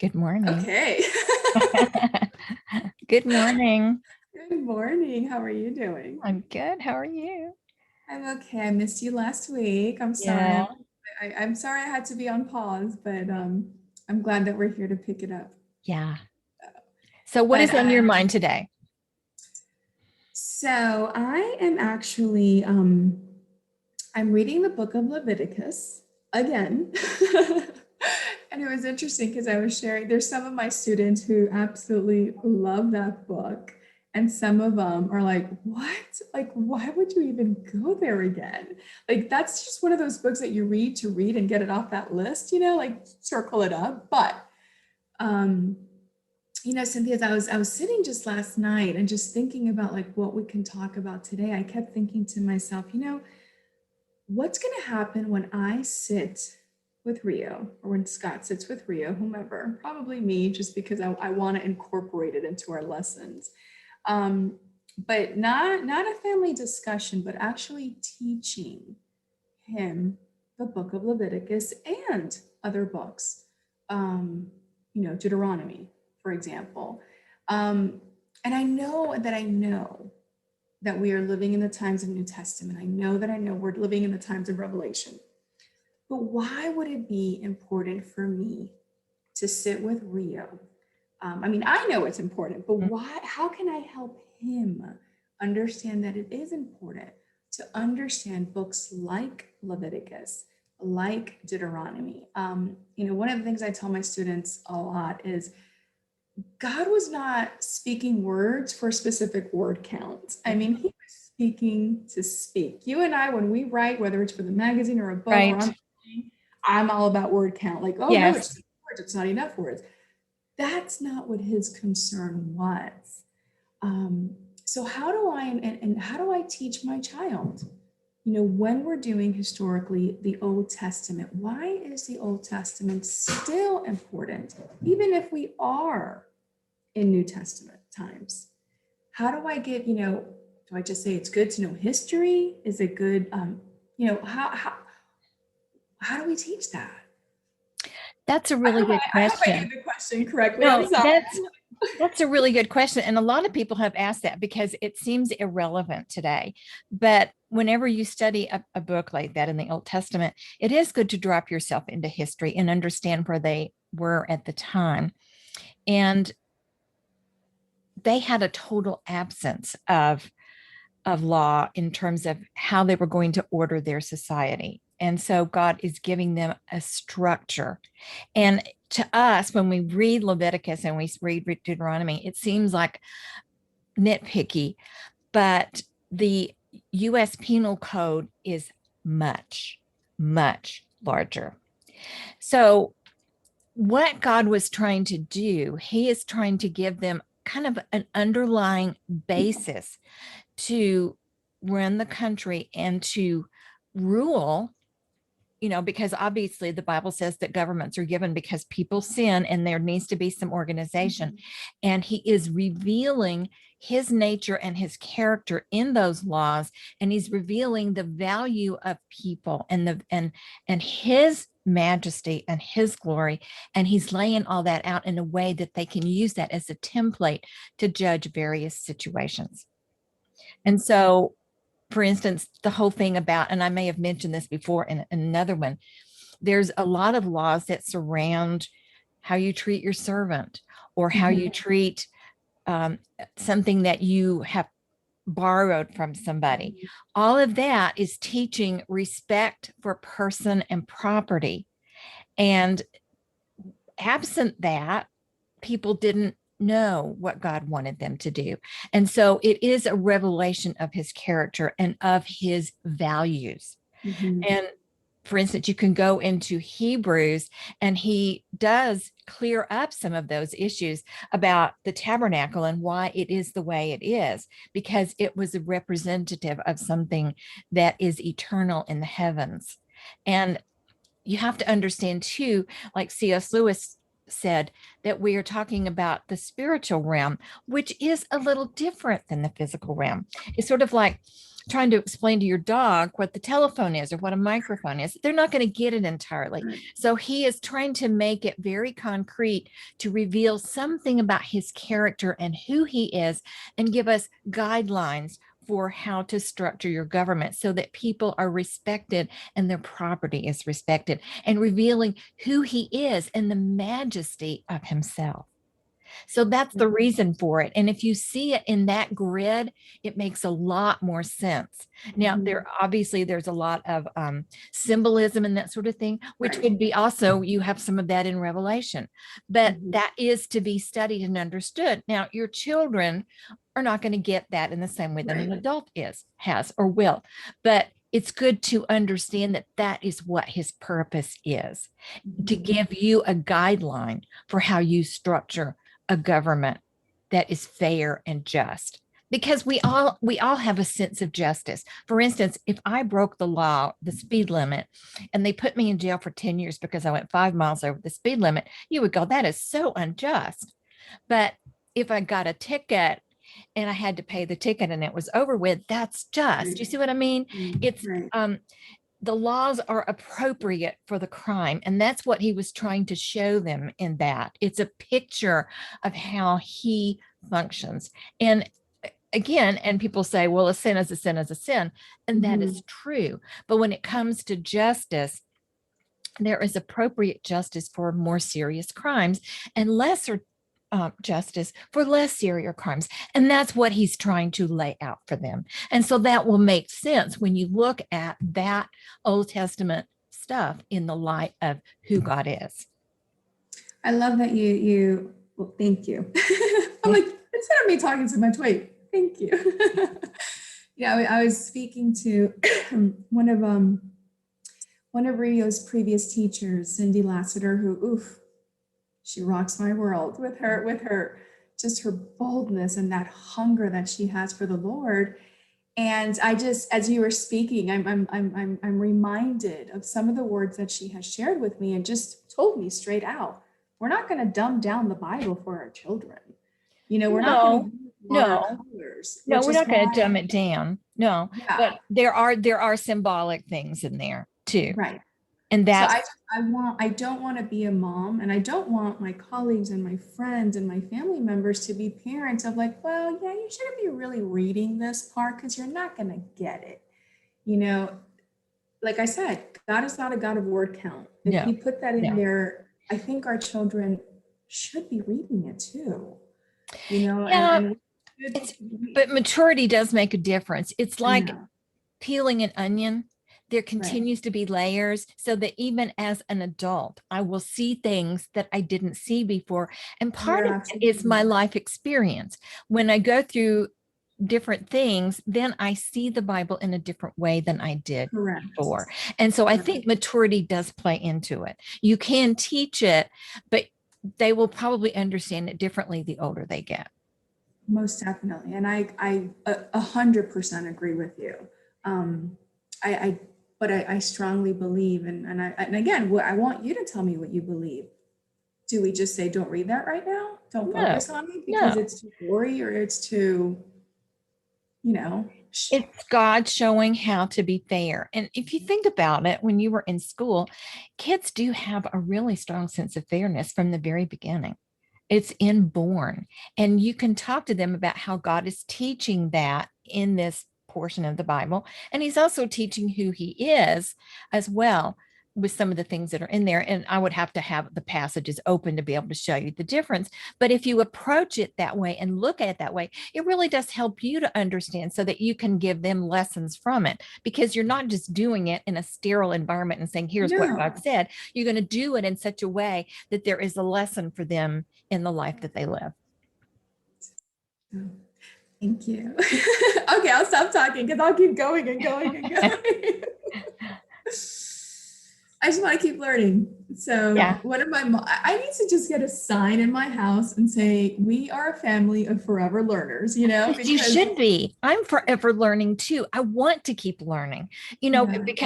Good morning. Okay. Good morning. Good morning. How are you doing? I'm good. How are you? I'm okay. I missed you last week. I'm sorry. Yeah. I'm sorry I had to be on pause, but I'm glad that we're here to pick it up. Yeah. So what But is on your mind today? so I am actually I'm reading the book of Leviticus again. And it was interesting because I was sharing, there's some of my students who absolutely love that book. And some of them are like, what? Like, why would you even go there again? Like, that's just one of those books that you read to read and get it off that list, like circle it up. But, um, Cynthia, I was sitting just last night and just thinking about like what we can talk about today. I kept thinking to myself, what's going to happen when I sit with Rio or when Scott sits with Rio, whomever, probably me, just because I want to incorporate it into our lessons. But not a family discussion, but actually teaching him the book of Leviticus and other books, Deuteronomy, for example. And I know that we are living in the times of New Testament. I know we're living in the times of Revelation. But why would it be important for me to sit with Rio? I know it's important, but why? How can I help him understand that it is important to understand books like Leviticus, like Deuteronomy? One of the things I tell my students a lot is God was not speaking words for a specific word count. He was speaking to speak. You and I, when we write, whether it's for the magazine or a book, or Right. I'm all about word count. Like, oh no, Yes. it's words, it's not enough words. That's not what his concern was. So how do I and how do I teach my child? When we're doing historically the Old Testament, why is the Old Testament still important, even if we are in New Testament times? How do I give, do I just say it's good to know history? Is it good, how do we teach that? That's a I really hope good I, I hope I question. gave the question correctly. I'm No, sorry. that's a really good question. And a lot of people have asked that because it seems irrelevant today. But whenever you study a book like that in the Old Testament, it is good to drop yourself into history and understand where they were at the time. And they had a total absence of law in terms of how they were going to order their society. And so God is giving them a structure. And to us, when we read Leviticus and we read Deuteronomy, it seems like nitpicky, but the US Penal Code is much, much larger. So, what God was trying to do, He is trying to give them kind of an underlying basis to run the country and to rule, because obviously the Bible says that governments are given because people sin and there needs to be some organization. And he is revealing his nature and his character in those laws. And he's revealing the value of people and his majesty and his glory. And he's laying all that out in a way that they can use that as a template to judge various situations. And so, for instance, the whole thing about, and I may have mentioned this before in another one, there's a lot of laws that surround how you treat your servant or how you treat something that you have borrowed from somebody. All of that is teaching respect for person and property. And absent that, people didn't know what God wanted them to do. And so it is a revelation of his character and of his values. And for instance, you can go into Hebrews and he does clear up some of those issues about the tabernacle and why it is the way it is, because it was a representative of something that is eternal in the heavens. And you have to understand too, like C.S. Lewis said, that we are talking about the spiritual realm, which is a little different than the physical realm. It's sort of like trying to explain to your dog what the telephone is or what a microphone is, they're not going to get it entirely. Right. So he is trying to make it very concrete to reveal something about his character and who he is and give us guidelines for how to structure your government so that people are respected and their property is respected, and revealing who he is and the majesty of himself. So that's the reason for it. And if you see it in that grid, it makes a lot more sense. Now, there's a lot of symbolism and that sort of thing, which Right. would be also, you have some of that in Revelation, but that is to be studied and understood. Now, your children are not going to get that in the same way that an adult has, or will. But it's good to understand that that is what his purpose is, to give you a guideline for how you structure a government that is fair and just, because we all have a sense of justice. For instance, if I broke the law, the speed limit, and they put me in jail for 10 years because I went 5 miles over the speed limit, you would go, that is so unjust. But if I got a ticket and I had to pay the ticket and it was over with, that's just. You see what I mean? It's the laws are appropriate for the crime. And that's what he was trying to show them in that. It's a picture of how he functions. And again, and people say, well, a sin is a sin is a sin. And that is true. But when it comes to justice, there is appropriate justice for more serious crimes and lesser justice for less serious crimes. And that's what he's trying to lay out for them. And so that will make sense when you look at that Old Testament stuff in the light of who God is. I love that well, thank you. I'm like, instead of me talking so much, wait, thank you. Yeah, I was speaking to one of Radio's previous teachers, Cindy Lassiter, who, she rocks my world with her just her boldness and that hunger that she has for the Lord. And I just, as you were speaking, I'm reminded of some of the words that she has shared with me and just told me straight out, we're not going to dumb down the Bible for our children. We're not going to use watercolors. No, we're not going to dumb it down. No, but there are symbolic things in there too. Right. And that's, so I don't want to be a mom, and I don't want my colleagues and my friends and my family members to be parents of like, well, yeah, you shouldn't be really reading this part because you're not going to get it. Like I said, God is not a God of word count. If you put that in there, I think our children should be reading it too. But maturity does make a difference. It's like peeling an onion. There continues to be layers, so that even as an adult, I will see things that I didn't see before. And part of it is my life experience. When I go through different things, then I see the Bible in a different way than I did before. And so I think maturity does play into it. You can teach it, but they will probably understand it differently the older they get. Most definitely. And I 100% agree with you. But I strongly believe, and again, I want you to tell me what you believe. Do we just say, don't read that right now? Don't focus on it because it's too gory, or it's too, It's God showing how to be fair. And if you think about it, when you were in school, kids do have a really strong sense of fairness from the very beginning. It's inborn. And you can talk to them about how God is teaching that in this portion of the Bible. And he's also teaching who he is as well, with some of the things that are in there. And I would have to have the passages open to be able to show you the difference. But if you approach it that way and look at it that way, it really does help you to understand so that you can give them lessons from it, because you're not just doing it in a sterile environment and saying, here's what God said. You're going to do it in such a way that there is a lesson for them in the life that they live. Thank you. Okay, I'll stop talking because I'll keep going and going and going. I just want to keep learning. So Yeah. one of I need to just get a sign in my house and say, we are a family of forever learners, you know, You because should be. I'm forever learning too. I want to keep learning, yeah,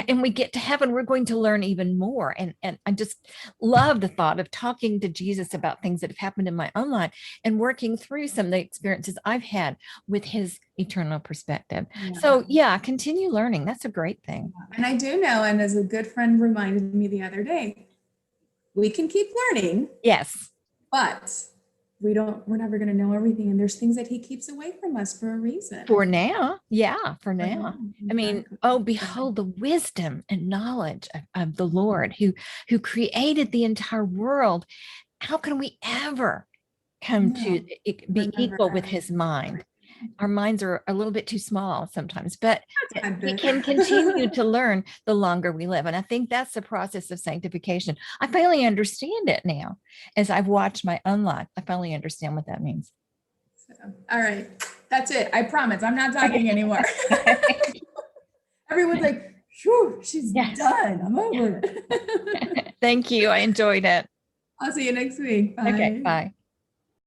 and we get to heaven, we're going to learn even more. And I just love the thought of talking to Jesus about things that have happened in my own life and working through some of the experiences I've had with his eternal perspective. yeah. So yeah, continue learning. That's a great thing. And I do know, and as a good friend reminded me the other day, we can keep learning, Yes. but we're never going to know everything. And there's things that he keeps away from us for a reason. For now. Yeah, for now. I mean, Exactly. oh, behold the wisdom and knowledge of the Lord who created the entire world. How can we ever come No, to be remember equal with his everything. mind? Our minds are a little bit too small sometimes, but That's my we bit. can continue to learn the longer we live. And I think that's the process of sanctification. I finally understand it now as I've watched my own life. I finally understand what that means. So, all right. That's it. I promise. I'm not talking anymore. Everyone's like, "Phew, she's Yes. done. I'm over it." Thank you. I enjoyed it. I'll see you next week. Okay, Bye. bye.